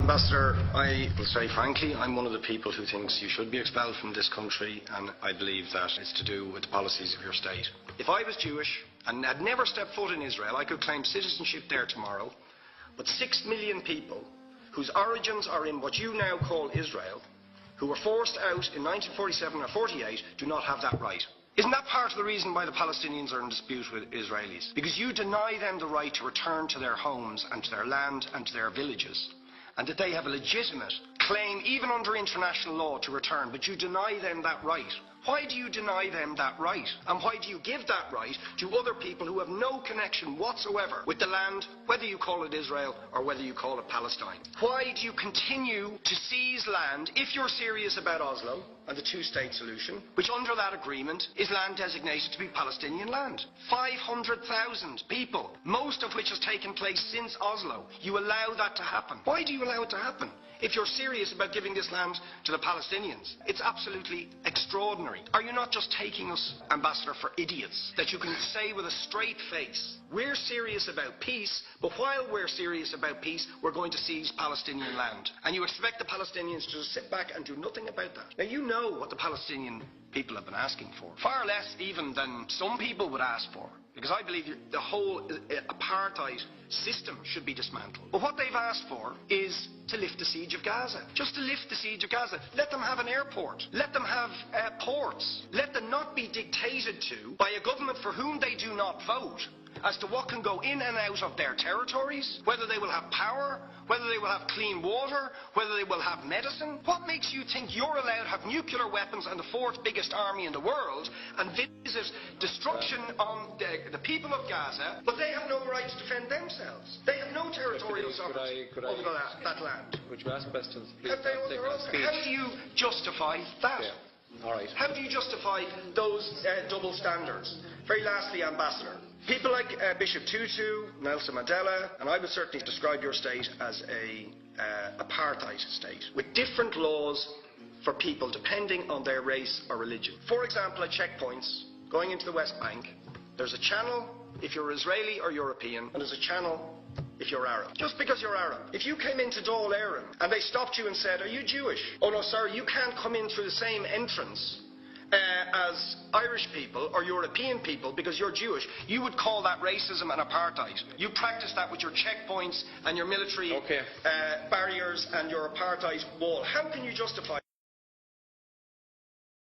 Ambassador, I will say frankly, I'm one of the people who thinks you should be expelled from this country, and I believe that it's to do with the policies of your state. If I was Jewish and had never stepped foot in Israel, I could claim citizenship there tomorrow, but 6 million people whose origins are in what you now call Israel, who were forced out in 1947 or 48, do not have that right. Isn't that part of the reason why the Palestinians are in dispute with Israelis? Because you deny them the right to return to their homes and to their land and to their villages, and that they have a legitimate claim, even under international law, to return, but you deny them that right. Why do you deny them that right? And why do you give that right to other people who have no connection whatsoever with the land, whether you call it Israel or whether you call it Palestine? Why do you continue to seize land, if you're serious about Oslo and the two-state solution, which under that agreement is land designated to be Palestinian land? 500,000 people, most of which has taken place since Oslo. You allow that to happen. Why do you allow it to happen? If you're serious about giving this land to the Palestinians, it's absolutely extraordinary. Are you not just taking us, Ambassador, for idiots? That you can say with a straight face, we're serious about peace, but while we're serious about peace, we're going to seize Palestinian land. And you expect the Palestinians to just sit back and do nothing about that. Now, you know what the Palestinian people have been asking for. Far less even than some people would ask for. Because I believe the whole apartheid system should be dismantled. But what they've asked for is to lift the siege of Gaza. Just to lift the siege of Gaza. Let them have an airport. Let them have ports. Let them not be dictated to by a government for whom they do not vote as to what can go in and out of their territories, whether they will have power, whether they will have clean water, whether they will have medicine. What makes you think you're allowed to have nuclear weapons and the fourth biggest army in the world and visit destruction on the people of Gaza, but they have no right to defend themselves? They have no territorial sovereignty over that land. Would you ask questions, please? How do you justify that? Yeah. All right. How do you justify those double standards? Very lastly, Ambassador, people like Bishop Tutu, Nelson Mandela, and I would certainly describe your state as a apartheid state, with different laws for people depending on their race or religion. For example, at checkpoints going into the West Bank, there's a channel if you're Israeli or European, and there's a channel if you're Arab. Just because you're Arab. If you came into Dáil Éireann and they stopped you and said, "Are you Jewish?" "Oh no, sorry, you can't come in through the same entrance as Irish people or European people because you're Jewish," you would call that racism and apartheid. You practice that with your checkpoints and your military barriers and your apartheid wall. How can you justify